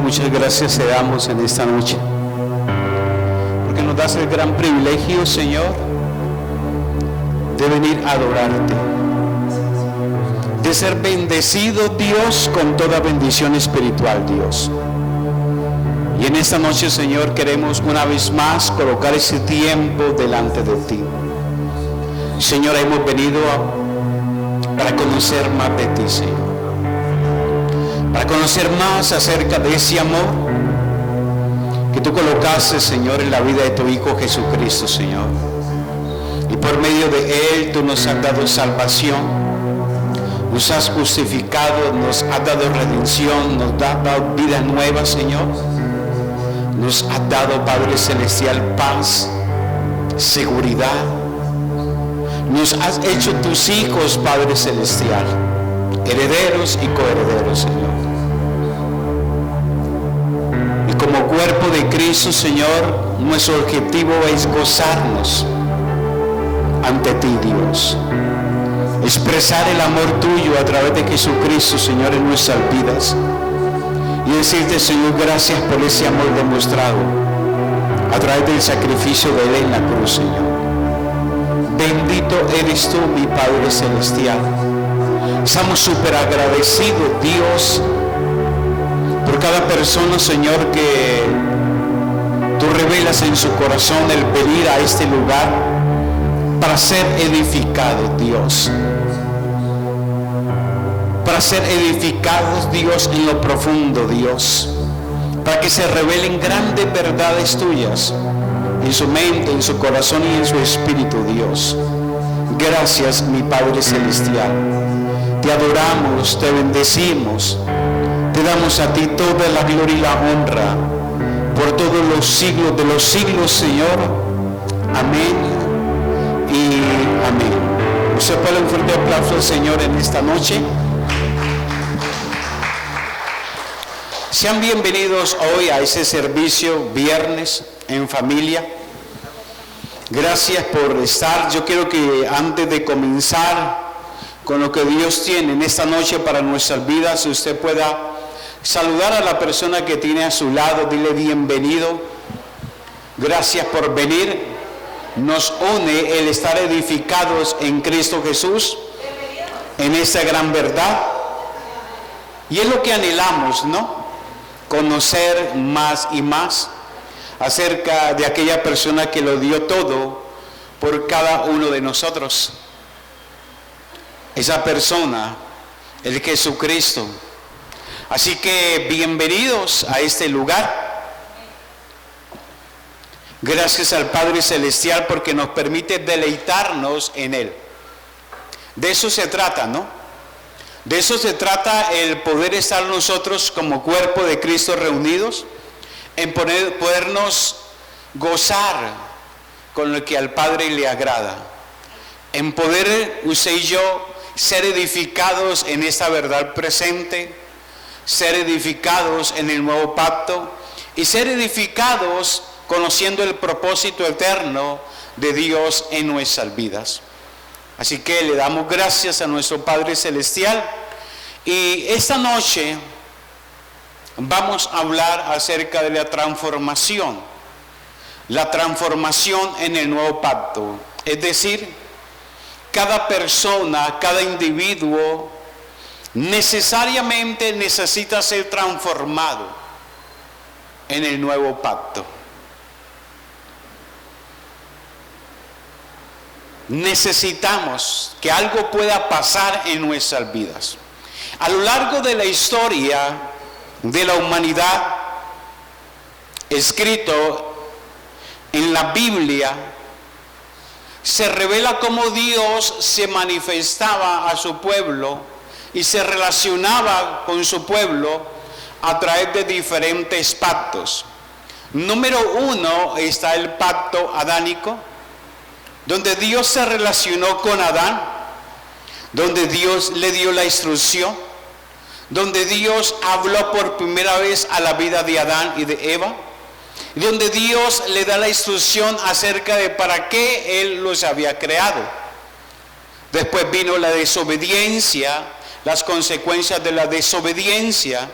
muchas gracias te damos en esta noche, porque nos das el gran privilegio, Señor, de venir a adorarte, de ser bendecido, Dios, con toda bendición espiritual, Dios. Y en esta noche, Señor, queremos una vez más colocar ese tiempo delante de ti. Señor, hemos venido para conocer más de ti, Señor, para conocer más acerca de ese amor que tú colocaste, Señor, en la vida de tu Hijo Jesucristo, Señor. Y por medio de Él tú nos has dado salvación, nos has justificado, nos has dado redención, nos has dado vida nueva, Señor. Nos has dado, Padre Celestial, paz, seguridad. Nos has hecho tus hijos, Padre Celestial, herederos y coherederos, Señor. Y como cuerpo de Cristo, Señor, nuestro objetivo es gozarnos ante ti, Dios. Expresar el amor tuyo a través de Jesucristo, Señor, en nuestras vidas. Y decirte, Señor, gracias por ese amor demostrado a través del sacrificio de Él en la cruz, Señor. Bendito eres tú, mi Padre Celestial. Estamos súper agradecidos, Dios, por cada persona, Señor, que tú revelas en su corazón el venir a este lugar para ser edificado, Dios. Para ser edificados, Dios, en lo profundo, Dios. Para que se revelen grandes verdades tuyas en su mente, en su corazón y en su espíritu, Dios. Gracias, mi Padre Celestial. Te adoramos, te bendecimos. Te damos a ti toda la gloria y la honra por todos los siglos de los siglos, Señor. Amén y amén. Usted puede dar un fuerte aplauso al Señor en esta noche. Sean bienvenidos hoy a ese servicio viernes en familia. Gracias por estar. Yo quiero que antes de comenzar con lo que Dios tiene en esta noche para nuestras vidas, usted pueda saludar a la persona que tiene a su lado, dile bienvenido. Gracias por venir. Nos une el estar edificados en Cristo Jesús, en esta gran verdad. Y es lo que anhelamos, ¿no? Conocer más y más acerca de aquella persona que lo dio todo por cada uno de nosotros. Esa persona, el Jesucristo. Así que bienvenidos a este lugar. Gracias al Padre Celestial porque nos permite deleitarnos en Él. De eso se trata, ¿no? De eso se trata el poder estar nosotros como cuerpo de Cristo reunidos, en podernos gozar con lo que al Padre le agrada, en poder usted y yo ser edificados en esta verdad presente, ser edificados en el nuevo pacto y ser edificados conociendo el propósito eterno de Dios en nuestras vidas. Así que le damos gracias a nuestro Padre Celestial y esta noche vamos a hablar acerca de la transformación en el nuevo pacto. Es decir, cada persona, cada individuo necesariamente necesita ser transformado en el nuevo pacto. Necesitamos que algo pueda pasar en nuestras vidas. A lo largo de la historia de la humanidad, escrito en la Biblia, se revela cómo Dios se manifestaba a su pueblo y se relacionaba con su pueblo a través de diferentes pactos. Número uno está el pacto adánico, donde Dios se relacionó con Adán, donde Dios le dio la instrucción, donde Dios habló por primera vez a la vida de Adán y de Eva, donde Dios le da la instrucción acerca de para qué Él los había creado. Después vino la desobediencia, las consecuencias de la desobediencia,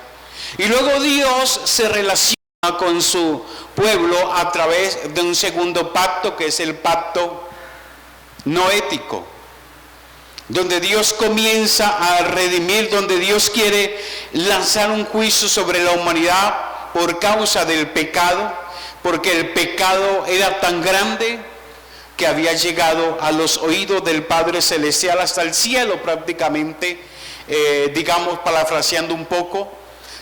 Y luego Dios se relaciona con su pueblo a través de un segundo pacto, que es el pacto noético, donde Dios comienza a redimir, donde Dios quiere lanzar un juicio sobre la humanidad por causa del pecado, porque el pecado era tan grande que había llegado a los oídos del Padre Celestial, hasta el cielo prácticamente, digamos, parafraseando un poco,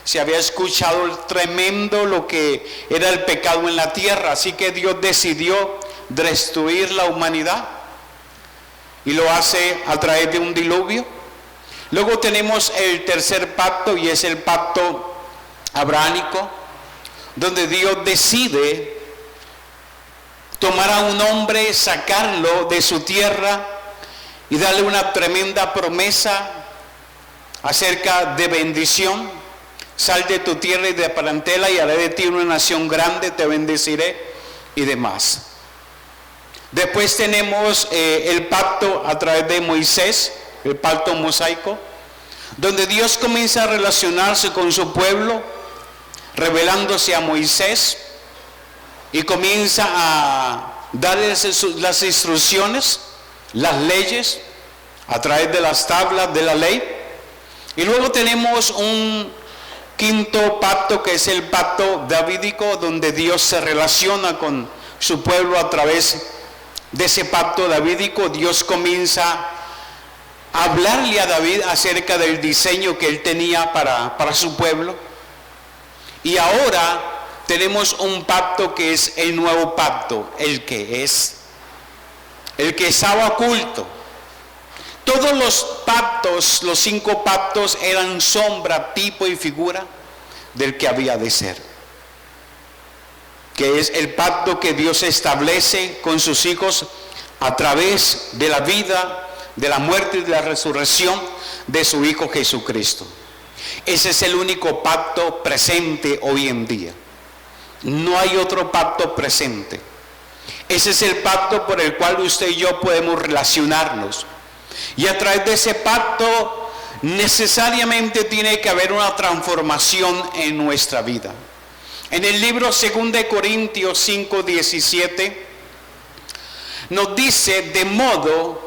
se había escuchado el tremendo lo que era el pecado en la tierra, así que Dios decidió destruir la humanidad y lo hace a través de un diluvio. Luego tenemos el tercer pacto, y es el pacto abrahámico, donde Dios decide tomar a un hombre, sacarlo de su tierra y darle una tremenda promesa acerca de bendición. Sal de tu tierra y de parentela y haré de ti una nación grande, te bendeciré y demás. Después tenemos el pacto a través de Moisés, el pacto mosaico, donde Dios comienza a relacionarse con su pueblo, revelándose a Moisés, y comienza a darles las instrucciones, las leyes, a través de las tablas de la ley. Y luego tenemos un quinto pacto, que es el pacto davídico, donde Dios se relaciona con su pueblo a través de ese pacto davídico. Dios comienza a hablarle a David acerca del diseño que él tenía para su pueblo. Y ahora tenemos un pacto que es el nuevo pacto, el que estaba oculto. Todos los pactos, los 5 pactos, eran sombra, tipo y figura del que había de ser, que es el pacto que Dios establece con sus hijos a través de la vida, de la muerte y de la resurrección de su Hijo Jesucristo. Ese es el único pacto presente hoy en día. No hay otro pacto presente. Ese es el pacto por el cual usted y yo podemos relacionarnos. Y a través de ese pacto necesariamente tiene que haber una transformación en nuestra vida. En el libro 2 Corintios 5:17 nos dice: de modo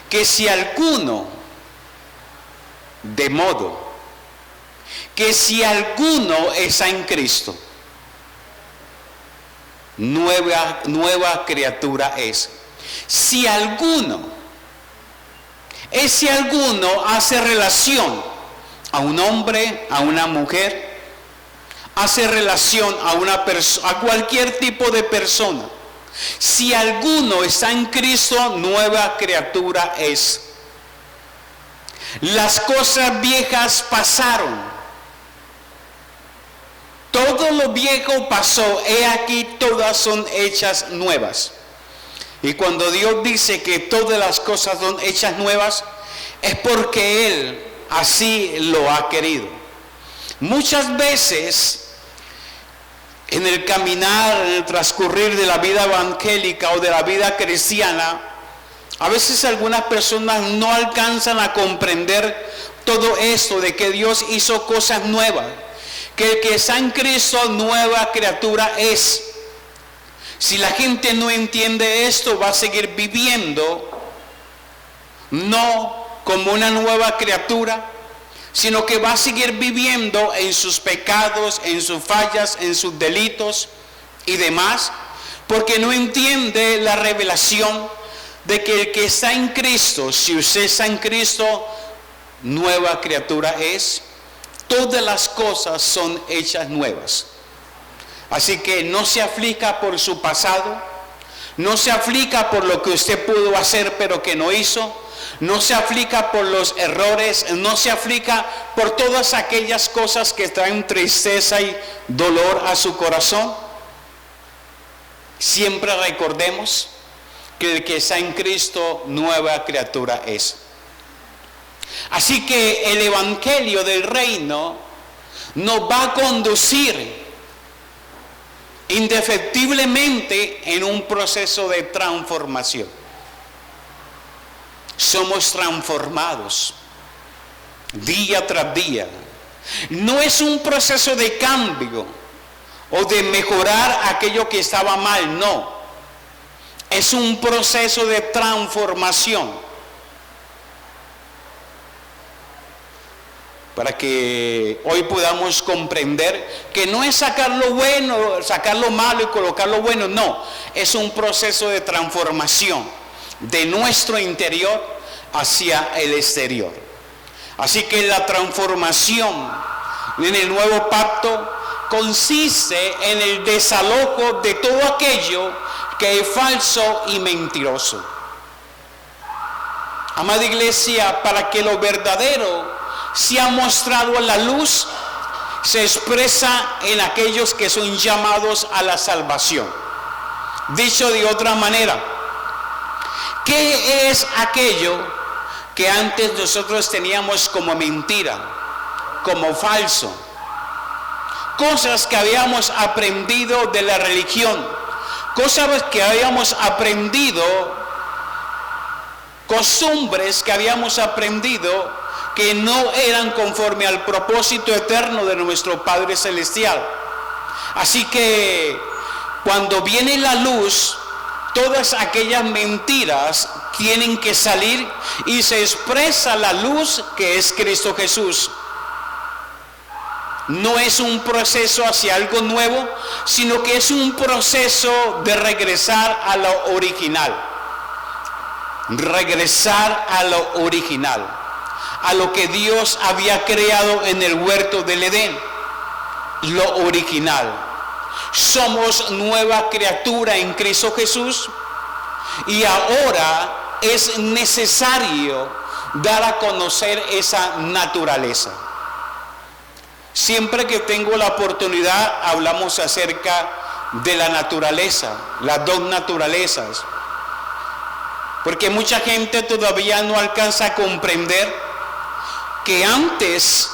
que si alguno está en Cristo, nueva criatura es. Si alguno hace relación a un hombre, a una mujer, hace relación a cualquier tipo de persona. Si alguno está en Cristo, nueva criatura es. Las cosas viejas pasaron, todo lo viejo pasó, he aquí todas son hechas nuevas. Y cuando Dios dice que todas las cosas son hechas nuevas, es porque Él así lo ha querido. Muchas veces en el caminar, en el transcurrir de la vida evangélica o de la vida cristiana, a veces algunas personas no alcanzan a comprender todo esto de que Dios hizo cosas nuevas, que el que está en Cristo nueva criatura es. Si la gente no entiende esto, va a seguir viviendo no como una nueva criatura, sino que va a seguir viviendo en sus pecados, en sus fallas, en sus delitos y demás, porque no entiende la revelación de que el que está en Cristo, si usted está en Cristo, nueva criatura es. Todas las cosas son hechas nuevas. Así que no se aflija por su pasado, no se aflija por lo que usted pudo hacer pero que no hizo, no se aflija por los errores, no se aflija por todas aquellas cosas que traen tristeza y dolor a su corazón. Siempre recordemos que el que está en Cristo, nueva criatura es. Así que el evangelio del reino nos va a conducir indefectiblemente en un proceso de transformación. Somos transformados día tras día, No es un proceso de cambio o de mejorar aquello que estaba mal, no. Es un proceso de transformación. Para que hoy podamos comprender que no es sacar lo bueno, sacar lo malo y colocar lo bueno, no. Es un proceso de transformación de nuestro interior hacia el exterior. Así que la transformación en el nuevo pacto consiste en el desalojo de todo aquello que es falso y mentiroso. Amada iglesia, para que lo verdadero sea mostrado a la luz, se expresa en aquellos que son llamados a la salvación. Dicho de otra manera, ¿qué es aquello que antes nosotros teníamos como mentira, como falso? Cosas que habíamos aprendido de la religión, cosas que habíamos aprendido, costumbres que habíamos aprendido que no eran conforme al propósito eterno de nuestro Padre Celestial. Así que cuando viene la luz, todas aquellas mentiras tienen que salir y se expresa la luz que es Cristo Jesús. No es un proceso hacia algo nuevo, sino que es un proceso de regresar a lo original. Regresar a lo original, a lo que Dios había creado en el huerto del Edén, lo original. Somos nueva criatura en Cristo Jesús y ahora es necesario dar a conocer esa naturaleza. Siempre que tengo la oportunidad hablamos acerca de la naturaleza, las dos naturalezas, porque mucha gente todavía no alcanza a comprender que antes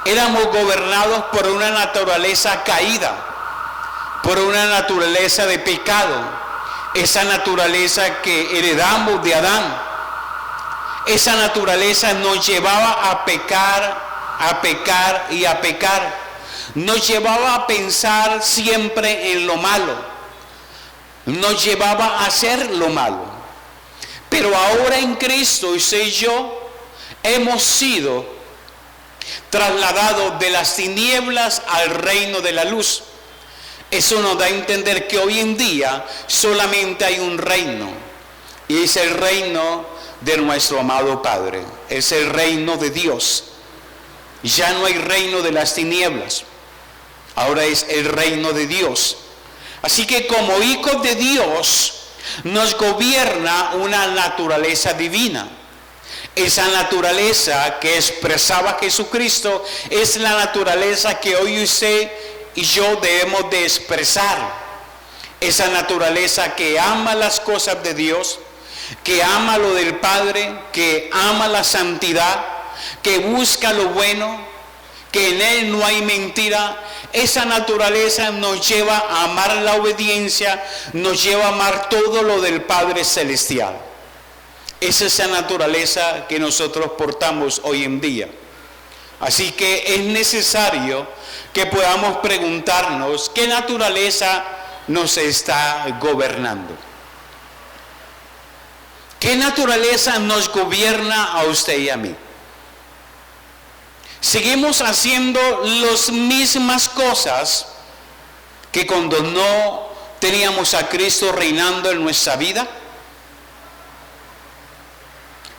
éramos gobernados por una naturaleza caída, por una naturaleza de pecado, esa naturaleza que heredamos de Adán. Esa naturaleza nos llevaba a pecar y a pecar. Nos llevaba a pensar siempre en lo malo. Nos llevaba a hacer lo malo. Pero ahora en Cristo, usted y yo hemos sido trasladados de las tinieblas al reino de la luz. Eso nos da a entender que hoy en día solamente hay un reino, y es el reino de nuestro amado Padre, es el reino de Dios. Ya no hay reino de las tinieblas, ahora es el reino de Dios. Así que como hijos de Dios nos gobierna una naturaleza divina. Esa naturaleza que expresaba Jesucristo es la naturaleza que hoy usted y yo debemos de expresar. Esa naturaleza que ama las cosas de Dios, que ama lo del Padre, que ama la santidad, que busca lo bueno, que en Él no hay mentira. Esa naturaleza nos lleva a amar la obediencia, nos lleva a amar todo lo del Padre Celestial. Es esa naturaleza que nosotros portamos hoy en día. Así que es necesario que podamos preguntarnos qué naturaleza nos está gobernando. ¿Qué naturaleza nos gobierna a usted y a mí? Seguimos haciendo las mismas cosas que cuando no teníamos a Cristo reinando en nuestra vida.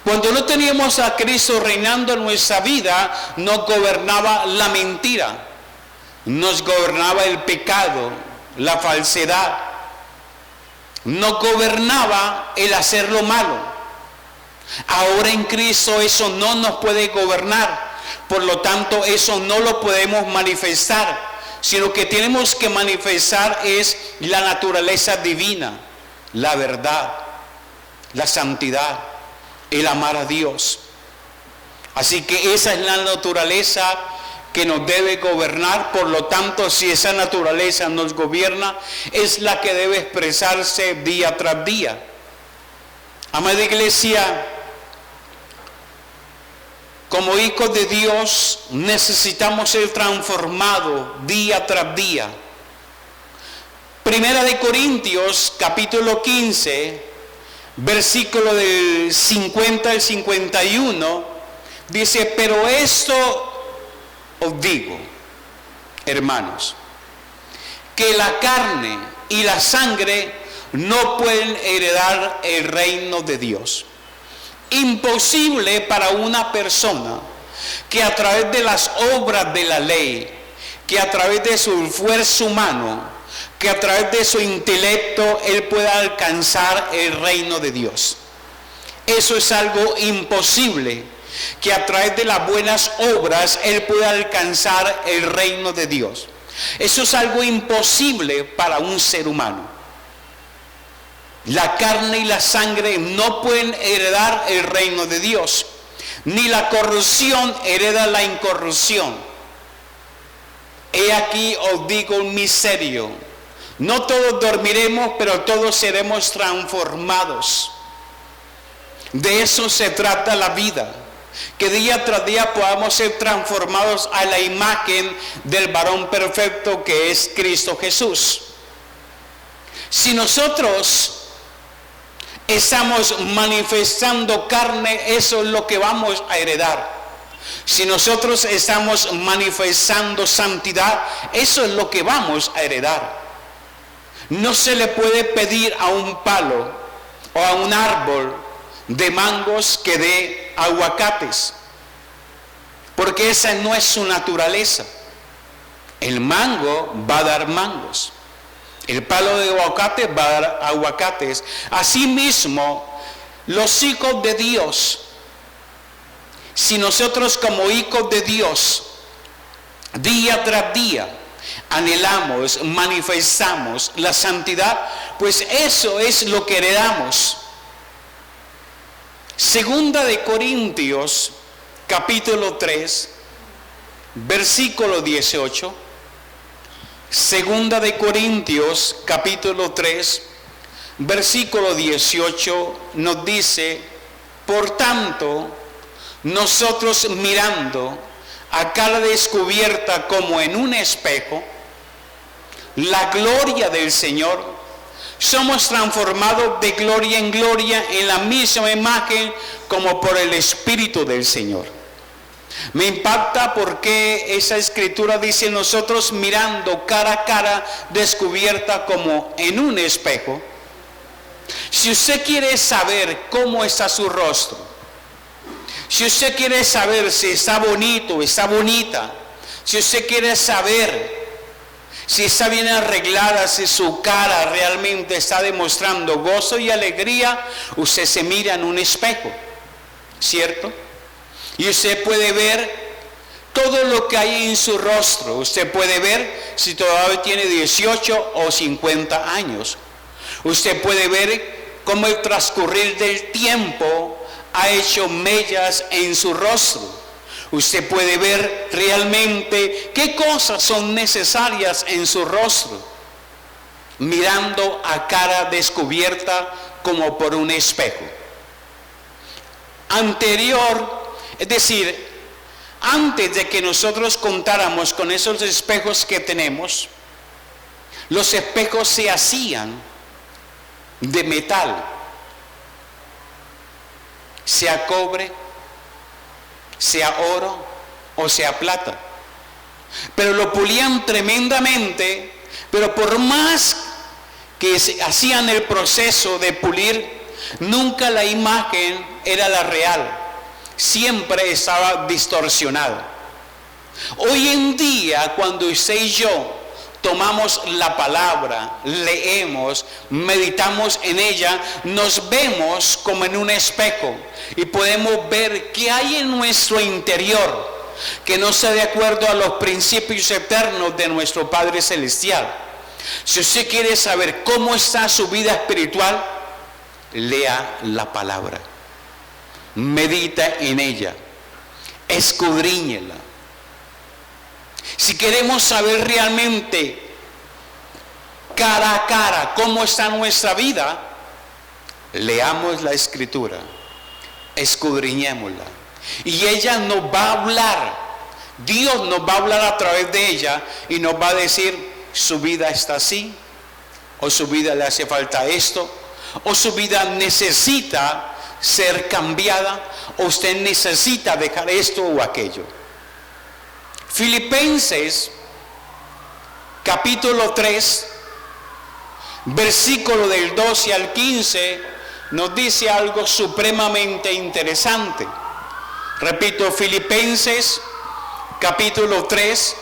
Cuando no teníamos a Cristo reinando en nuestra vida, nos gobernaba la mentira, nos gobernaba el pecado, la falsedad, nos gobernaba el hacer lo malo. Ahora en Cristo eso no nos puede gobernar. Por lo tanto, eso no lo podemos manifestar, sino que tenemos que manifestar es la naturaleza divina, la verdad, la santidad, el amar a Dios. Así que esa es la naturaleza que nos debe gobernar. Por lo tanto, si esa naturaleza nos gobierna, es la que debe expresarse día tras día. Amada iglesia, como hijos de Dios, necesitamos ser transformados día tras día. Primera de Corintios, capítulo 15, versículo del 50 al 51, dice: pero esto os digo, hermanos, que la carne y la sangre no pueden heredar el reino de Dios. Imposible para una persona que a través de las obras de la ley, que a través de su esfuerzo humano, que a través de su intelecto él pueda alcanzar el reino de Dios. Eso es algo imposible, que a través de las buenas obras él pueda alcanzar el reino de Dios. Eso es algo imposible para un ser humano. La carne y la sangre no pueden heredar el reino de Dios, ni la corrupción hereda la incorrupción. He aquí os digo un misterio: no todos dormiremos, pero todos seremos transformados. De eso se trata la vida, que día tras día podamos ser transformados a la imagen del varón perfecto que es Cristo Jesús. Si nosotros estamos manifestando carne, eso es lo que vamos a heredar. Si nosotros estamos manifestando santidad, eso es lo que vamos a heredar. No se le puede pedir a un palo o a un árbol de mangos que dé aguacates, porque esa no es su naturaleza. El mango va a dar mangos, el palo de aguacate va a dar aguacates. Asimismo, los hijos de Dios, si nosotros como hijos de Dios día tras día anhelamos, manifestamos la santidad, pues eso es lo que heredamos. Segunda de Corintios, capítulo 3, versículo 18. Segunda de Corintios, capítulo 3, versículo 18, nos dice: por tanto, nosotros mirando a cara descubierta como en un espejo la gloria del Señor, somos transformados de gloria en gloria en la misma imagen como por el Espíritu del Señor. Me impacta porque esa escritura dice: nosotros mirando cara a cara descubierta como en un espejo. Si usted quiere saber cómo está su rostro, si usted quiere saber si está bonito, está bonita, si usted quiere saber si está bien arreglada, si su cara realmente está demostrando gozo y alegría, usted se mira en un espejo, ¿cierto? Y usted puede ver todo lo que hay en su rostro. Usted puede ver si todavía tiene 18 o 50 años. Usted puede ver cómo el transcurrir del tiempo ha hecho mellas en su rostro. Usted puede ver realmente qué cosas son necesarias en su rostro, mirando a cara descubierta como por un espejo. Es decir, antes de que nosotros contáramos con esos espejos que tenemos, los espejos se hacían de metal, sea cobre, sea oro o sea plata, pero lo pulían tremendamente. Pero por más que se hacían el proceso de pulir, nunca la imagen era la real, siempre estaba distorsionada. Hoy en día, cuando usted y yo tomamos la palabra, leemos, meditamos en ella, nos vemos como en un espejo y podemos ver qué hay en nuestro interior que no sea de acuerdo a los principios eternos de nuestro Padre Celestial. Si usted quiere saber cómo está su vida espiritual, lea la palabra, medita en ella, escudriñela. Si queremos saber realmente cara a cara cómo está nuestra vida, leamos la Escritura, escudriñémosla, Y ella nos va a hablar. Dios nos va a hablar a través de ella y nos va a decir, su vida está así, o su vida le hace falta esto, o su vida necesita ser cambiada, o usted necesita dejar esto o aquello. Filipenses capítulo 3, versículo del 12 al 15, nos dice algo supremamente interesante. Repito, Filipenses capítulo 3,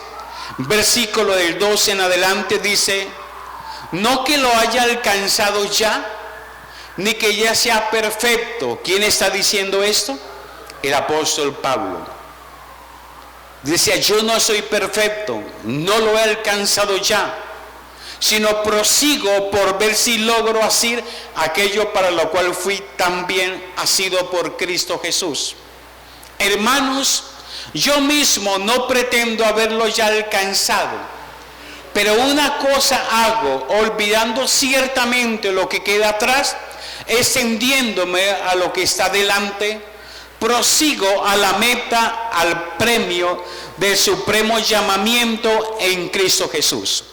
versículo del 12 en adelante dice, no que lo haya alcanzado ya, ni que ya sea perfecto. ¿Quién está diciendo esto? El apóstol Pablo. Decía, yo no soy perfecto, no lo he alcanzado ya, sino prosigo por ver si logro hacer aquello para lo cual fui también asido por Cristo Jesús. Hermanos, yo mismo no pretendo haberlo ya alcanzado, pero una cosa hago, olvidando ciertamente lo que queda atrás, extendiéndome a lo que está delante, prosigo a la meta, al premio del supremo llamamiento en Cristo Jesús.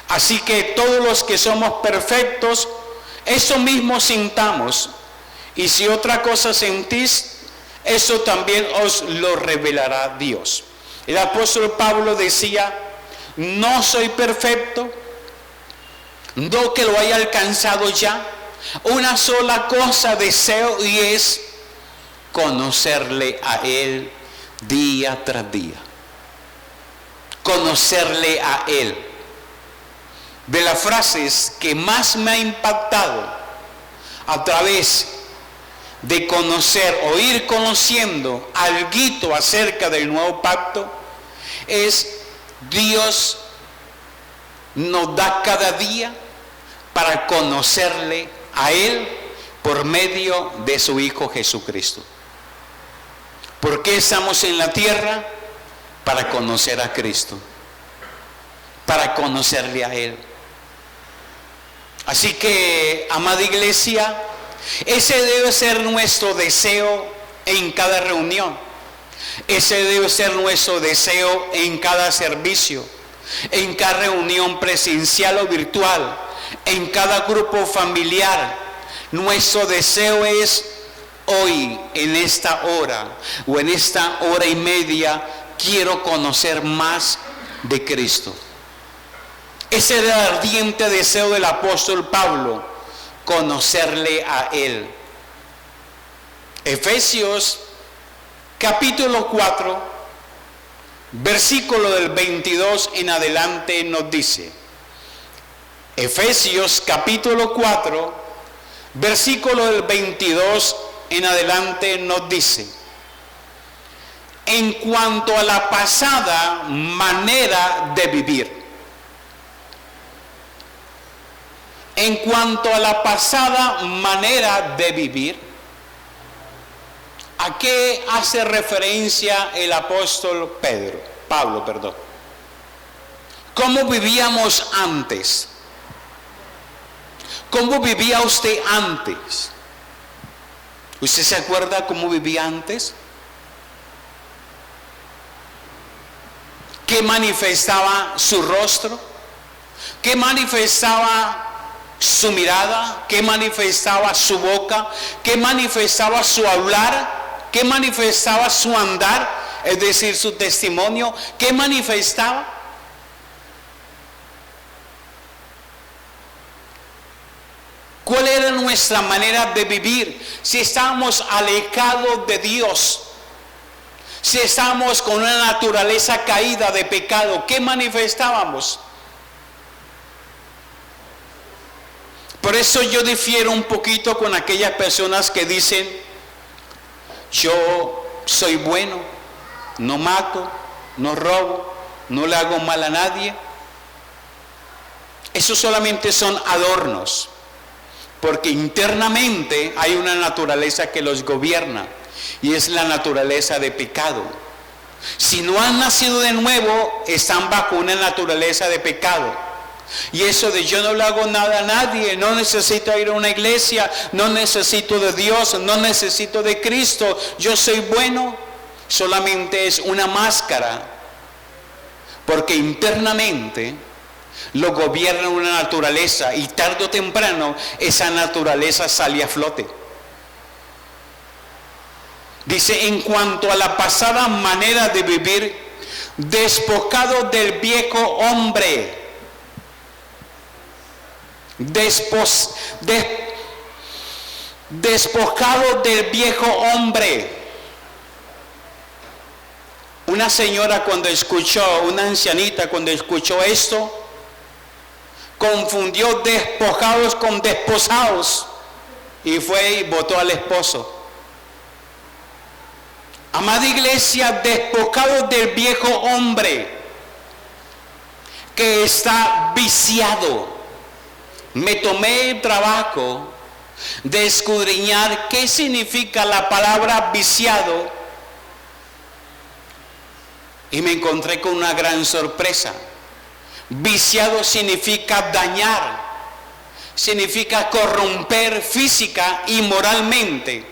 Así que todos los que somos perfectos, eso mismo sintamos, y si otra cosa sentís, eso también os lo revelará Dios. El apóstol Pablo decía, no soy perfecto, no que lo haya alcanzado ya, una sola cosa deseo y es conocerle a Él día tras día. Conocerle a Él. De las frases que más me ha impactado a través de conocer o ir conociendo alguito acerca del nuevo pacto es Dios nos da cada día para conocerle a Él por medio de su Hijo Jesucristo. ¿Por qué estamos en la tierra? Para conocer a Cristo, para conocerle a Él. Así que, amada iglesia, ese debe ser nuestro deseo en cada reunión. Ese debe ser nuestro deseo en cada servicio, en cada reunión presencial o virtual, en cada grupo familiar. Nuestro deseo es hoy, en esta hora o en esta hora y media, quiero conocer más de Cristo. Ese era el ardiente deseo del apóstol Pablo, conocerle a Él. Efesios capítulo 4, versículo del 22 en adelante nos dice, Efesios capítulo 4, versículo del 22 en adelante nos dice, en cuanto a la pasada manera de vivir, en cuanto a la pasada manera de vivir, ¿a qué hace referencia el apóstol Pablo? ¿Cómo vivíamos antes? ¿Cómo vivía usted antes? ¿Usted se acuerda cómo vivía antes? ¿Qué manifestaba su rostro? ¿Qué manifestaba su mirada? ¿Qué manifestaba su boca? ¿Qué manifestaba su hablar? ¿Qué manifestaba su andar? Es decir, su testimonio. ¿Qué manifestaba? ¿Cuál era nuestra manera de vivir? Si estábamos alejados de Dios, si estábamos con una naturaleza caída de pecado, ¿qué manifestábamos? Por eso yo difiero un poquito con aquellas personas que dicen, yo soy bueno, no mato, no robo, no le hago mal a nadie. Eso solamente son adornos, porque internamente hay una naturaleza que los gobierna y es la naturaleza de pecado. Si no han nacido de nuevo, están bajo una naturaleza de pecado. Y eso de yo no le hago nada a nadie, no necesito ir a una iglesia, no necesito de Dios, no necesito de Cristo, yo soy bueno, solamente es una máscara, porque internamente lo gobierna una naturaleza y tarde o temprano esa naturaleza sale a flote. Dice, en cuanto a la pasada manera de vivir, despojado del viejo hombre, despojado del viejo hombre. Una señora cuando escuchó, una ancianita cuando escuchó esto, confundió despojados con desposados y fue y votó al esposo. Amada iglesia, despojados del viejo hombre que está viciado. Me tomé el trabajo de escudriñar qué significa la palabra viciado y me encontré con una gran sorpresa. Viciado significa dañar, significa corromper física y moralmente,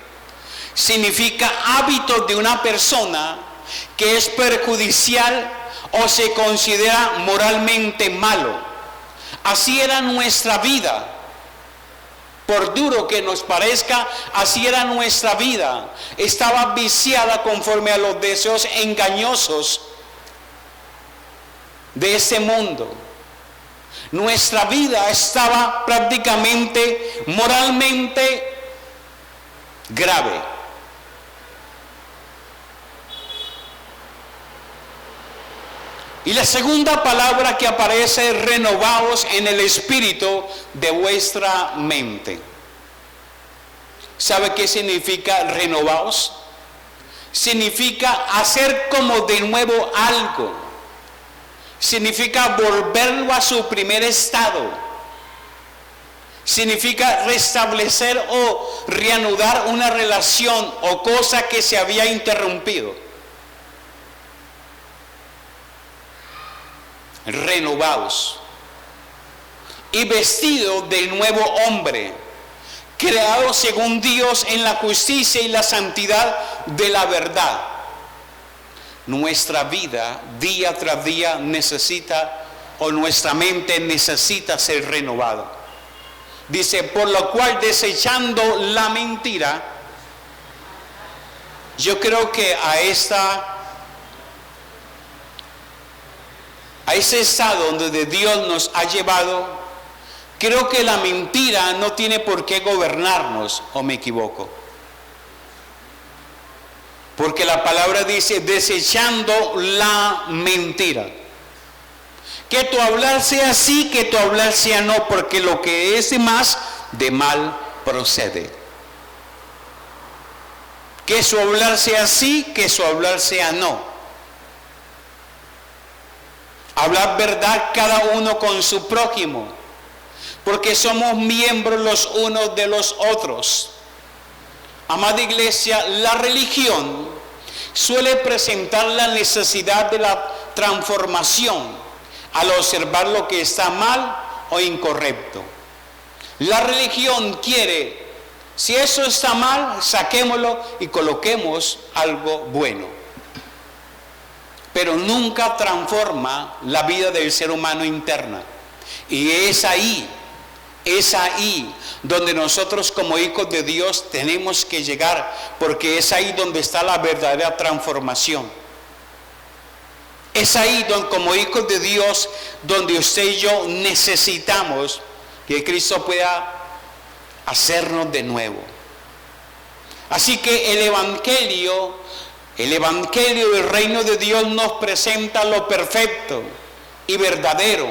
significa hábitos de una persona que es perjudicial o se considera moralmente malo. Así era nuestra vida. Por duro que nos parezca, así era nuestra vida. Estaba viciada conforme a los deseos engañosos de este mundo. Nuestra vida estaba prácticamente moralmente grave. Y la segunda palabra que aparece es renovaos en el espíritu de vuestra mente. ¿Sabe qué significa renovaos? Significa hacer como de nuevo algo. Significa volverlo a su primer estado. Significa restablecer o reanudar una relación o cosa que se había interrumpido. Renovados y vestido del nuevo hombre, creado según Dios en la justicia y la santidad de la verdad. Nuestra vida día tras día necesita, o nuestra mente necesita ser renovada. Dice, por lo cual desechando la mentira. Yo creo que a ese estado donde Dios nos ha llevado, creo que la mentira no tiene por qué gobernarnos, ¿o me equivoco? Porque la palabra dice, desechando la mentira. Que tu hablar sea sí, que tu hablar sea no, porque lo que es de más, de mal procede. Que su hablar sea sí, que su hablar sea no. Hablar verdad cada uno con su prójimo, porque somos miembros los unos de los otros. Amada iglesia, la religión suele presentar la necesidad de la transformación al observar lo que está mal o incorrecto. La religión quiere, si eso está mal, saquémoslo y coloquemos algo bueno. Pero nunca transforma la vida del ser humano interna. Y es ahí donde nosotros como hijos de Dios tenemos que llegar, porque es ahí donde está la verdadera transformación. Es ahí donde, como hijos de Dios, donde usted y yo necesitamos que Cristo pueda hacernos de nuevo. Así que el Evangelio del reino de Dios nos presenta lo perfecto y verdadero,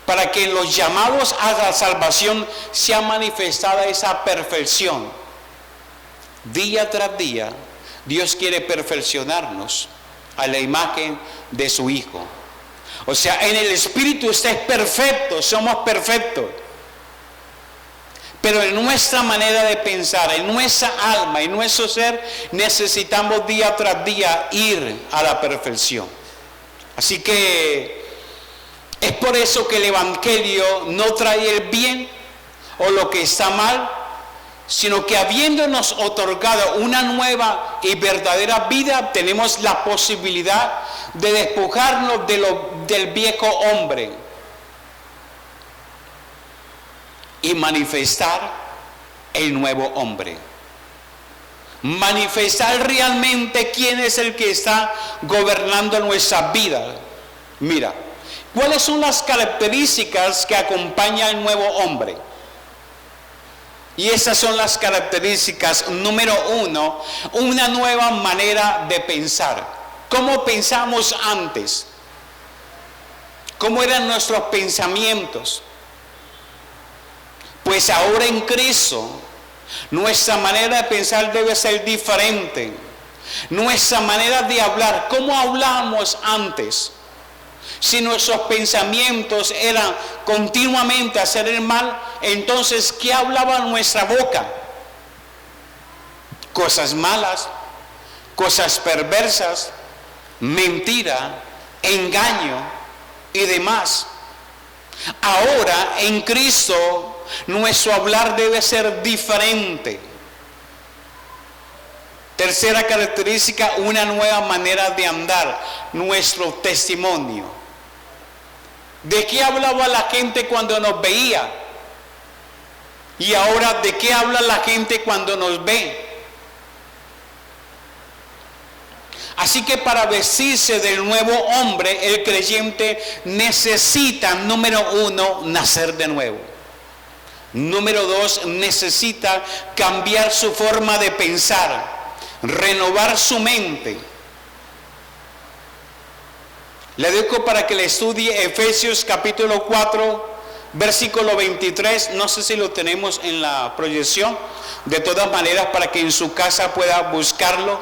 para que en los llamados a la salvación sea manifestada esa perfección. Día tras día, Dios quiere perfeccionarnos a la imagen de su Hijo. O sea, en el Espíritu usted es perfecto, somos perfectos. Pero en nuestra manera de pensar, en nuestra alma, en nuestro ser, necesitamos día tras día ir a la perfección. Así que Es por eso que el Evangelio no trae el bien o lo que está mal, sino que habiéndonos otorgado una nueva y verdadera vida, tenemos la posibilidad de despojarnos del viejo hombre y manifestar el nuevo hombre. Manifestar realmente quién es el que está gobernando nuestra vida. Mira, ¿cuáles son las características que acompañan al nuevo hombre? Y esas son las características. Número 1, una nueva manera de pensar. ¿Cómo pensamos antes? ¿Cómo eran nuestros pensamientos? Pues ahora en Cristo, nuestra manera de pensar debe ser diferente. Nuestra manera de hablar, ¿cómo hablábamos antes? Si nuestros pensamientos eran continuamente hacer el mal, entonces, ¿qué hablaba nuestra boca? Cosas malas, cosas perversas, mentira, engaño y demás. Ahora, en Cristo, nuestro hablar debe ser diferente. Tercera característica, una nueva manera de andar, nuestro testimonio. ¿De qué hablaba la gente cuando nos veía? Y ahora, ¿de qué habla la gente cuando nos ve? Así que para vestirse del nuevo hombre, el creyente necesita, número 1, nacer de nuevo. Número 2, necesita cambiar su forma de pensar, renovar su mente. Le dejo para que le estudie Efesios capítulo 4, versículo 23. No sé si lo tenemos en la proyección. De todas maneras, para que en su casa pueda buscarlo.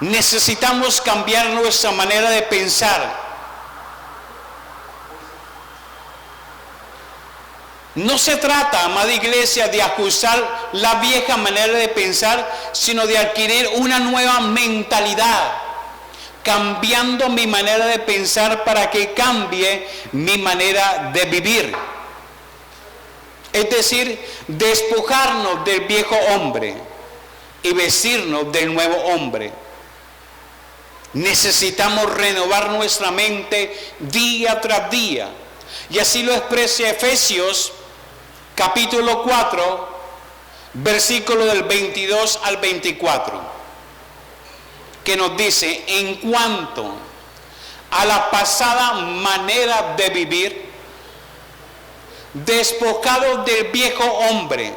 Necesitamos cambiar nuestra manera de pensar. No se trata, amada iglesia, de ajustar la vieja manera de pensar, sino de adquirir una nueva mentalidad, cambiando mi manera de pensar para que cambie mi manera de vivir. Es decir, despojarnos del viejo hombre y vestirnos del nuevo hombre. Necesitamos renovar nuestra mente día tras día. Y así lo expresa Efesios capítulo 4, versículo del 22 al 24, que nos dice: en cuanto a la pasada manera de vivir, despojados del viejo hombre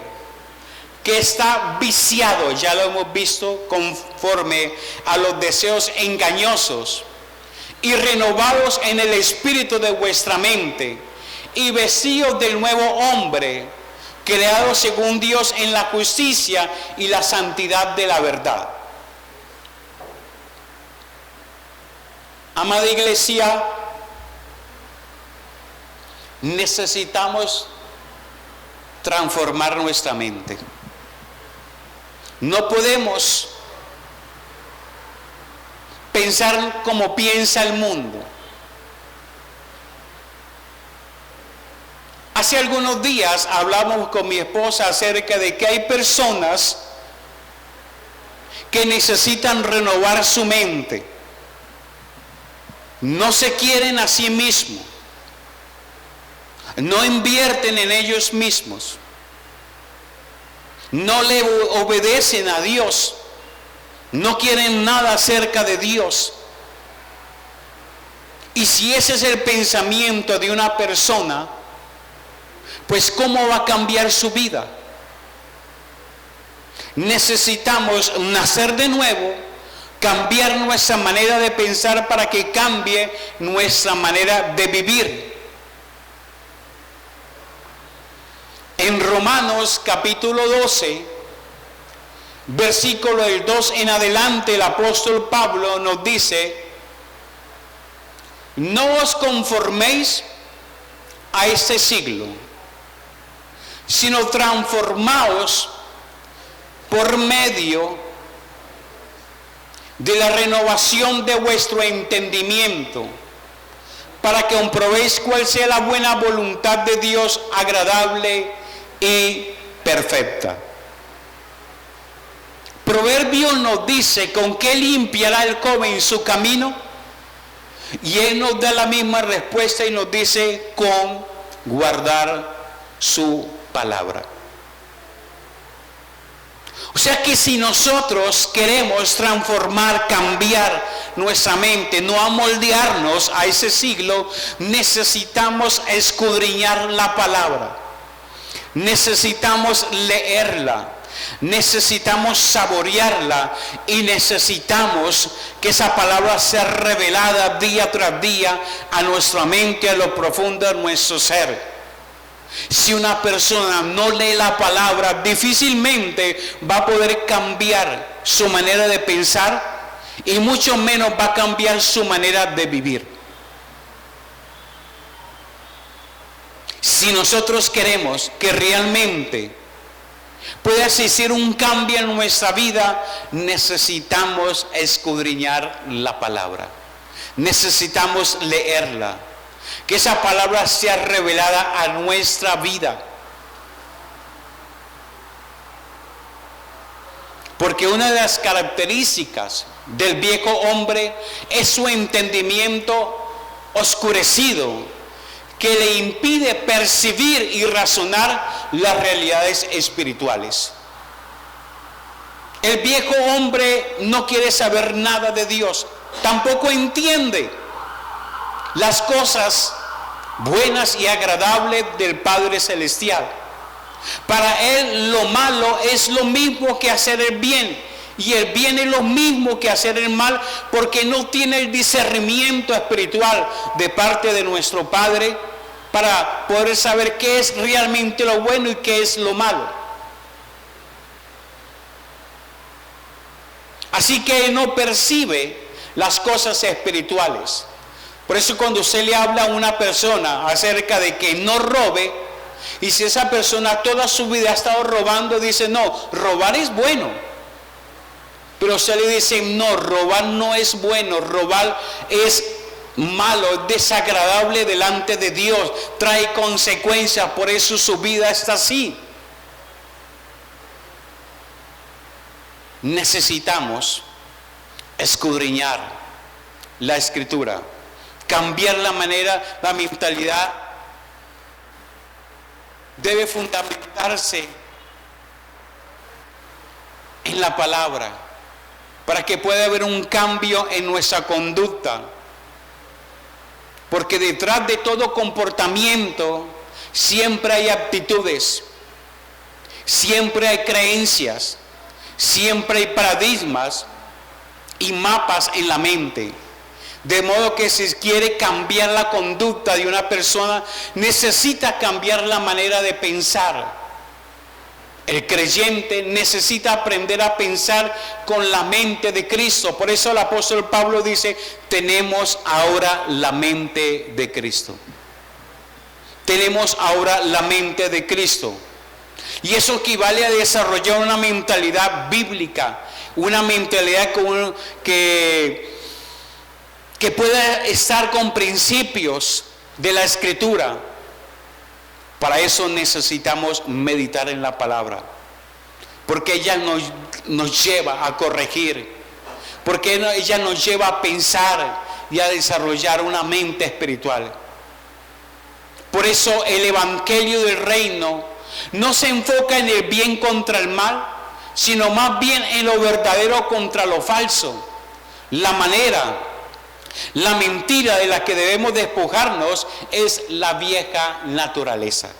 que está viciado, ya lo hemos visto, conforme a los deseos engañosos, y renovados en el espíritu de vuestra mente, y vestidos del nuevo hombre, creado según Dios en la justicia y la santidad de la verdad. Amada iglesia, necesitamos transformar nuestra mente. No podemos pensar como piensa el mundo. Hace algunos días hablamos con mi esposa acerca de que hay personas que necesitan renovar su mente. No se quieren a sí mismos. No invierten en ellos mismos. No le obedecen a Dios. No quieren nada acerca de Dios. Y si ese es el pensamiento de una persona, pues ¿cómo va a cambiar su vida? Necesitamos nacer de nuevo, cambiar nuestra manera de pensar para que cambie nuestra manera de vivir. En Romanos capítulo 12, versículo del 2 en adelante, el apóstol Pablo nos dice: no os conforméis a este siglo, sino transformaos por medio de la renovación de vuestro entendimiento, para que comprobéis cuál sea la buena voluntad de Dios, agradable y perfecta. Proverbios nos dice con qué limpiará el joven su camino, y él nos da la misma respuesta y nos dice con guardar su palabra. O sea que si nosotros queremos transformar, cambiar nuestra mente, no amoldearnos a ese siglo, necesitamos escudriñar la palabra, necesitamos leerla, necesitamos saborearla y necesitamos que esa palabra sea revelada día tras día a nuestra mente, a lo profundo de nuestro ser. Si una persona no lee la palabra, difícilmente va a poder cambiar su manera de pensar y mucho menos va a cambiar su manera de vivir. Si nosotros queremos que realmente pueda existir un cambio en nuestra vida, necesitamos escudriñar la palabra, necesitamos leerla, que esa palabra sea revelada a nuestra vida. Porque una de las características del viejo hombre es su entendimiento oscurecido, que le impide percibir y razonar las realidades espirituales. El viejo hombre no quiere saber nada de Dios, tampoco entiende las cosas buenas y agradables del Padre Celestial. Para él lo malo es lo mismo que hacer el bien, y el bien es lo mismo que hacer el mal, porque no tiene el discernimiento espiritual de parte de nuestro Padre para poder saber qué es realmente lo bueno y qué es lo malo. Así que él no percibe las cosas espirituales. Por eso cuando usted le habla a una persona acerca de que no robe, y si esa persona toda su vida ha estado robando, dice no, robar es bueno. Pero usted le dice no, robar no es bueno, robar es malo, es desagradable delante de Dios, trae consecuencias, por eso su vida está así. Necesitamos escudriñar la Escritura, cambiar la manera, la mentalidad debe fundamentarse en la palabra para que pueda haber un cambio en nuestra conducta. Porque detrás de todo comportamiento siempre hay actitudes, siempre hay creencias, siempre hay paradigmas y mapas en la mente. De modo que si quiere cambiar la conducta de una persona, necesita cambiar la manera de pensar. El creyente necesita aprender a pensar con la mente de Cristo. Por eso el apóstol Pablo dice, tenemos ahora la mente de Cristo. Tenemos ahora la mente de Cristo. Y eso equivale a desarrollar una mentalidad bíblica, una mentalidad que pueda estar con principios de la Escritura. Para eso necesitamos meditar en la palabra, porque ella nos lleva a corregir, porque ella nos lleva a pensar y a desarrollar una mente espiritual. Por eso el evangelio del reino no se enfoca en el bien contra el mal, sino más bien en lo verdadero contra lo falso. La mentira de la que debemos despojarnos es la vieja naturaleza.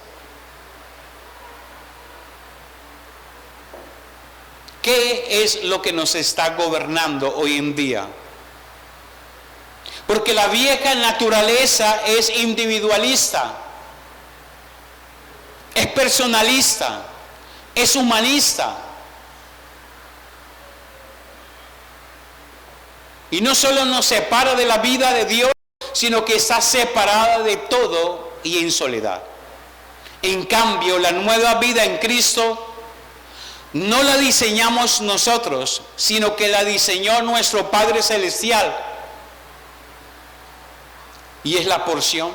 ¿Qué es lo que nos está gobernando hoy en día? Porque la vieja naturaleza es individualista, es personalista, es humanista. Y no solo nos separa de la vida de Dios, sino que está separada de todo y en soledad. En cambio, la nueva vida en Cristo no la diseñamos nosotros, sino que la diseñó nuestro Padre Celestial. Y es la porción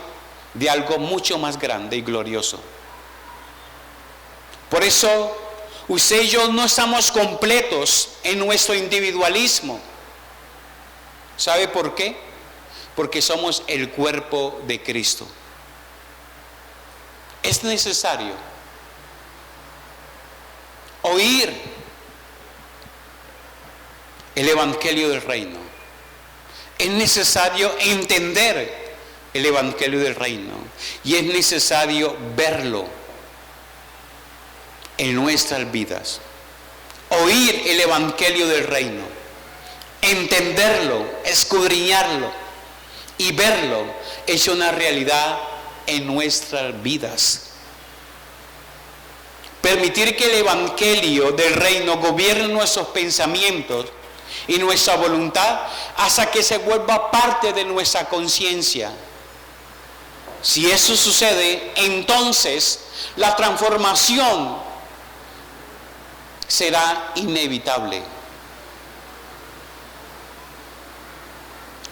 de algo mucho más grande y glorioso. Por eso, usted y yo no estamos completos en nuestro individualismo. ¿Sabe por qué? Porque somos el cuerpo de Cristo. Es necesario oír el Evangelio del Reino. Es necesario entender el Evangelio del Reino. Y es necesario verlo en nuestras vidas. Oír el Evangelio del Reino. Entenderlo, escudriñarlo y verlo es una realidad en nuestras vidas. Permitir que el Evangelio del Reino gobierne nuestros pensamientos y nuestra voluntad hasta que se vuelva parte de nuestra conciencia. Si eso sucede, entonces la transformación será inevitable.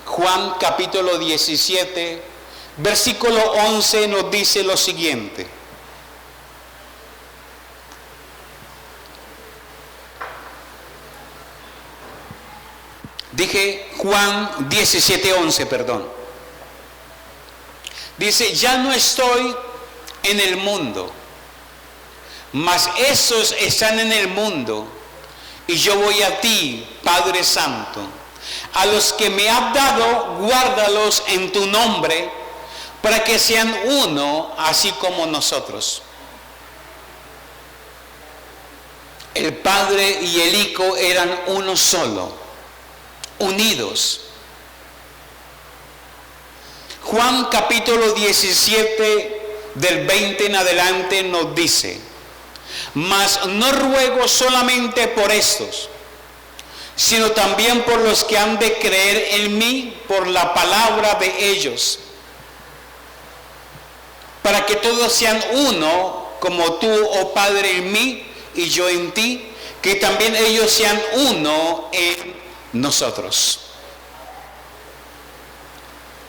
Juan capítulo 17, versículo 11 nos dice lo siguiente. Dije Juan 17:11, perdón. Dice, ya no estoy en el mundo, mas esos están en el mundo, y yo voy a ti, Padre Santo. A los que me has dado, guárdalos en tu nombre, para que sean uno, así como nosotros. El Padre y el Hijo eran uno solo, unidos. Juan capítulo 17, del 20 en adelante nos dice, mas no ruego solamente por estos, sino también por los que han de creer en mí por la palabra de ellos, para que todos sean uno, como tú, oh Padre, en mí y yo en ti, que también ellos sean uno en nosotros.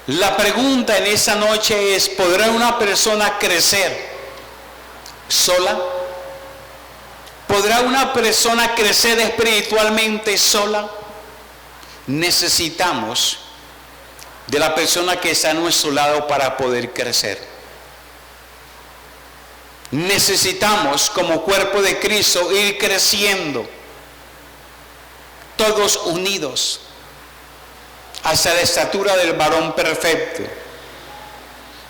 La pregunta en esa noche es, ¿podrá una persona crecer sola? ¿Podrá una persona crecer espiritualmente sola? Necesitamos de la persona que está a nuestro lado para poder crecer. Necesitamos como cuerpo de Cristo ir creciendo, todos unidos, hasta la estatura del varón perfecto.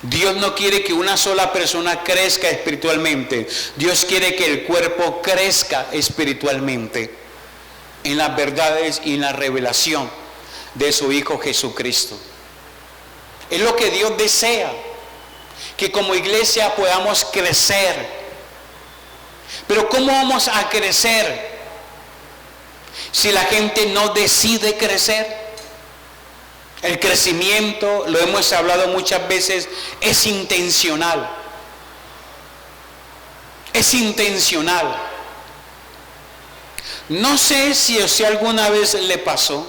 Dios no quiere que una sola persona crezca espiritualmente. Dios quiere que el cuerpo crezca espiritualmente en las verdades y en la revelación de su Hijo Jesucristo. Es lo que Dios desea, que como iglesia podamos crecer. Pero ¿cómo vamos a crecer si la gente no decide crecer? El crecimiento, lo hemos hablado muchas veces, es intencional. Es intencional. No sé si a usted alguna vez le pasó,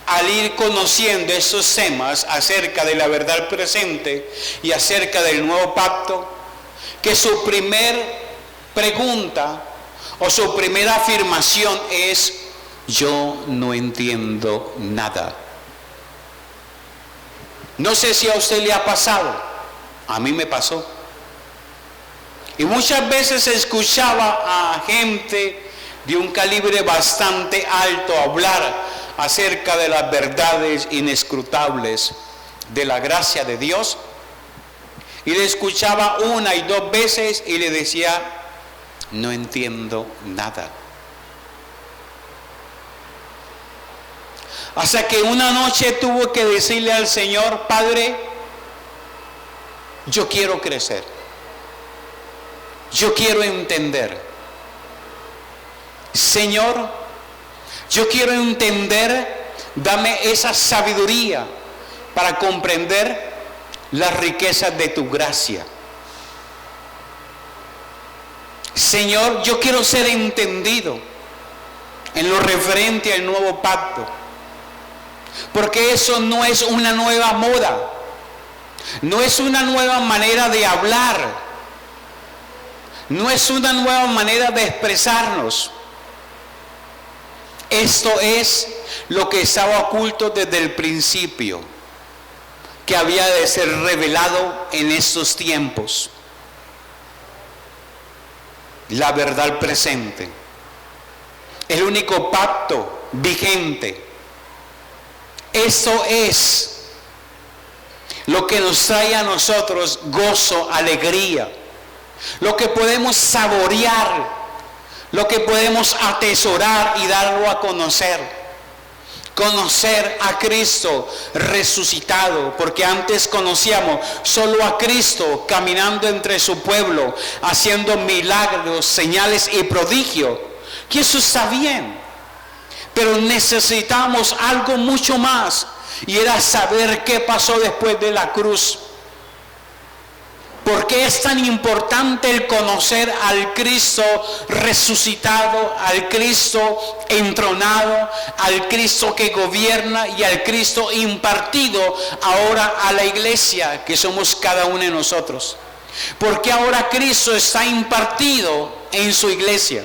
al ir conociendo esos temas acerca de la verdad presente y acerca del nuevo pacto, que su primer pregunta o su primera afirmación es: yo no entiendo nada. No sé si a usted le ha pasado, a mí me pasó. Y muchas veces escuchaba a gente de un calibre bastante alto hablar acerca de las verdades inescrutables de la gracia de Dios. Y le escuchaba una y dos veces y le decía: no entiendo nada. Hasta que una noche tuvo que decirle al Señor: Padre, yo quiero crecer, yo quiero entender. Señor, yo quiero entender, dame esa sabiduría para comprender las riquezas de tu gracia. Señor, yo quiero ser entendido en lo referente al nuevo pacto, porque eso no es una nueva moda, No es una nueva manera de hablar. No es una nueva manera de expresarnos. Esto es lo que estaba oculto desde el principio, que había de ser revelado en estos tiempos. La verdad presente. El único pacto vigente. Eso es lo que nos trae a nosotros gozo, alegría. Lo que podemos saborear, lo que podemos atesorar y darlo a conocer. Conocer a Cristo resucitado, porque antes conocíamos solo a Cristo caminando entre su pueblo, haciendo milagros, señales y prodigios, que eso está bien, pero necesitamos algo mucho más, y era saber qué pasó después de la cruz. ¿Por qué es tan importante el conocer al Cristo resucitado, al Cristo entronado, al Cristo que gobierna y al Cristo impartido ahora a la iglesia que somos cada uno de nosotros? Porque ahora Cristo está impartido en su iglesia.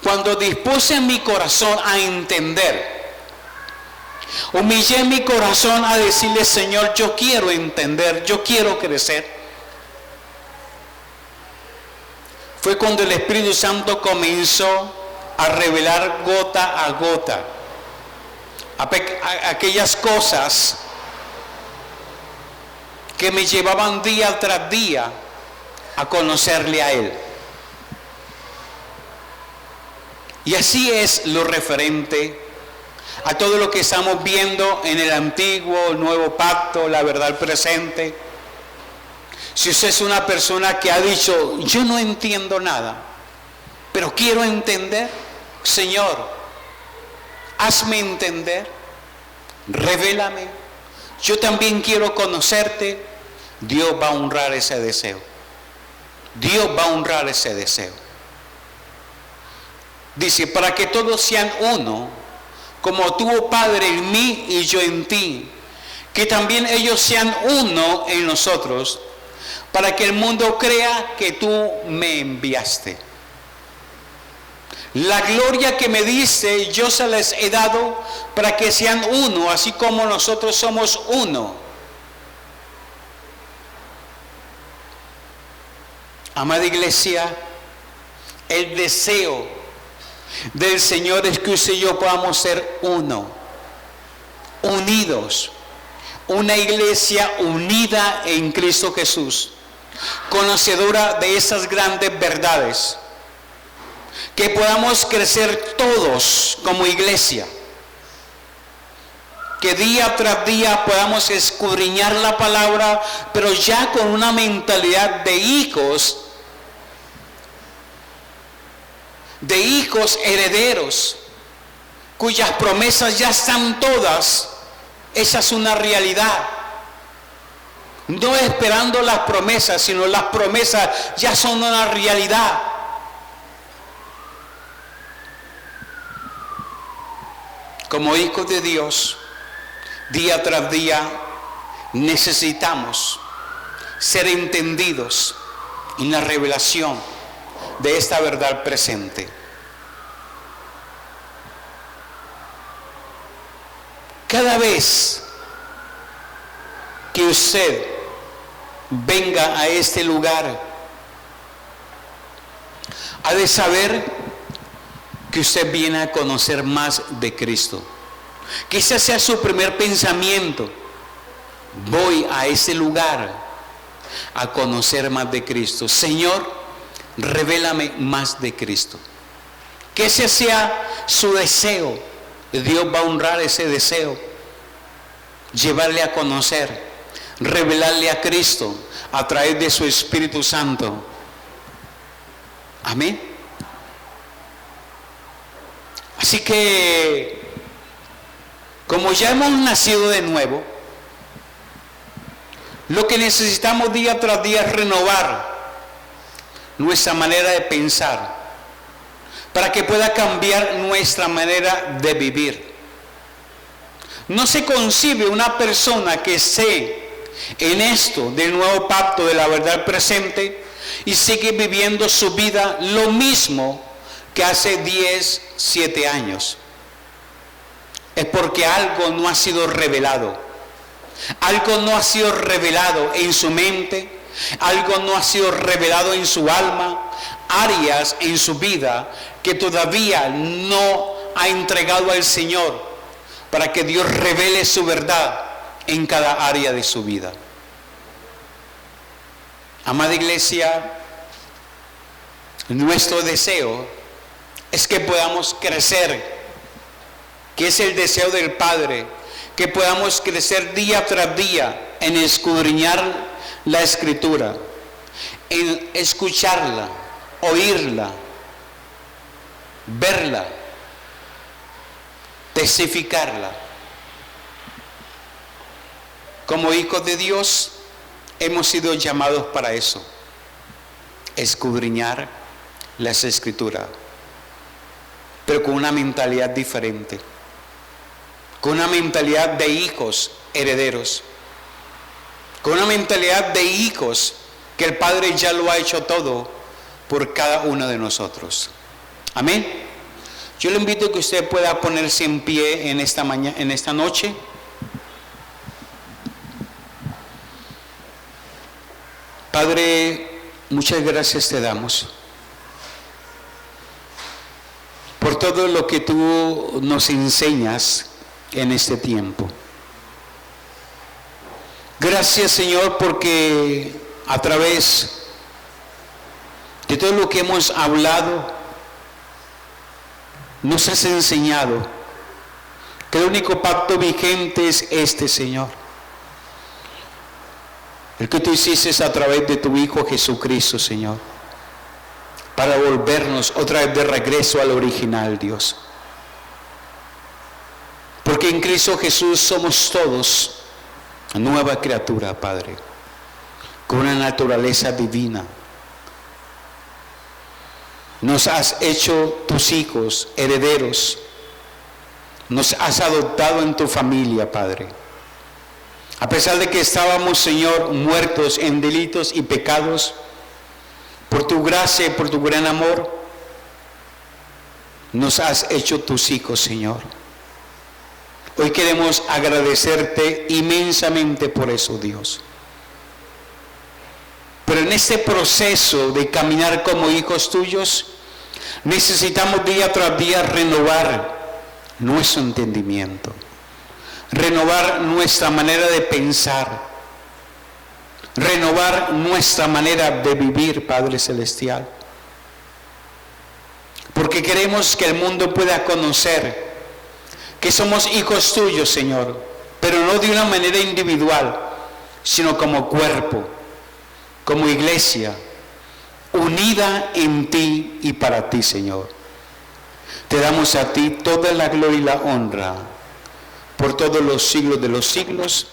Cuando dispuse mi corazón a entender, humillé mi corazón a decirle: Señor, yo quiero entender, yo quiero crecer. Fue cuando el Espíritu Santo comenzó a revelar gota a gota aquellas cosas que me llevaban día tras día a conocerle a Él. Y así es lo referente a todo lo que estamos viendo en el antiguo, el nuevo pacto, la verdad presente. Si usted es una persona que ha dicho: yo no entiendo nada, pero quiero entender, Señor, hazme entender, revélame, yo también quiero conocerte. Dios va a honrar ese deseo. Dios va a honrar ese deseo. Dice: para que todos sean uno, como tú, oh Padre, en mí y yo en ti, que también ellos sean uno en nosotros, para que el mundo crea que tú me enviaste. La gloria que me diste yo se les he dado, para que sean uno, así como nosotros somos uno. Amada iglesia, el deseo del Señor es que usted y yo podamos ser uno, unidos, una iglesia unida en Cristo Jesús, conocedora de esas grandes verdades, que podamos crecer todos como iglesia, que día tras día podamos escudriñar la palabra, pero ya con una mentalidad de hijos herederos, cuyas promesas ya están todas. Esa es una realidad. No esperando las promesas, sino las promesas ya son una realidad. Como hijos de Dios, día tras día necesitamos ser entendidos en la revelación de esta verdad presente. Cada vez que usted venga a este lugar, ha de saber que usted viene a conocer más de Cristo. Que ese sea su primer pensamiento: voy a ese lugar a conocer más de Cristo. Señor, revélame más de Cristo. Que ese sea su deseo. Dios va a honrar ese deseo, llevarle a conocer, revelarle a Cristo a través de su Espíritu Santo. Amén. Así que, como ya hemos nacido de nuevo, lo que necesitamos día tras día es renovar nuestra manera de pensar, para que pueda cambiar nuestra manera de vivir. No se concibe una persona que esté en esto del nuevo pacto de la verdad presente y sigue viviendo su vida lo mismo que hace 10, 7 años. Es porque algo no ha sido revelado. Algo no ha sido revelado en su mente, algo no ha sido revelado en su alma, áreas en su vida que todavía no ha entregado al Señor para que Dios revele su verdad en cada área de su vida. Amada iglesia, nuestro deseo es que podamos crecer, que es el deseo del Padre, que podamos crecer día tras día en escudriñar la Escritura, en escucharla, oírla, verla, testificarla. Como hijos de Dios hemos sido llamados para eso, escudriñar las Escrituras, pero con una mentalidad diferente, con una mentalidad de hijos herederos, con una mentalidad de hijos que el Padre ya lo ha hecho todo por cada uno de nosotros. Amén. Yo le invito a que usted pueda ponerse en pie en esta mañana, en esta noche. Padre, muchas gracias te damos por todo lo que tú nos enseñas en este tiempo. Gracias, Señor, porque a través de todo lo que hemos hablado, nos has enseñado que el único pacto vigente es este, Señor, el que tú hiciste a través de tu Hijo Jesucristo, Señor, para volvernos otra vez de regreso al original, Dios. Porque en Cristo Jesús somos todos nueva criatura, Padre, con una naturaleza divina. Nos has hecho tus hijos, herederos. Nos has adoptado en tu familia, Padre. A pesar de que estábamos, Señor, muertos en delitos y pecados, por tu gracia y por tu gran amor, nos has hecho tus hijos, Señor. Hoy queremos agradecerte inmensamente por eso, Dios. Pero en este proceso de caminar como hijos tuyos, necesitamos día tras día renovar nuestro entendimiento, renovar nuestra manera de pensar, renovar nuestra manera de vivir, Padre Celestial. Porque queremos que el mundo pueda conocer que somos hijos tuyos, Señor, pero no de una manera individual, sino como cuerpo, como iglesia, unida en ti y para ti, Señor. Te damos a ti toda la gloria y la honra por todos los siglos de los siglos.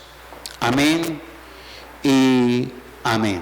Amén y amén.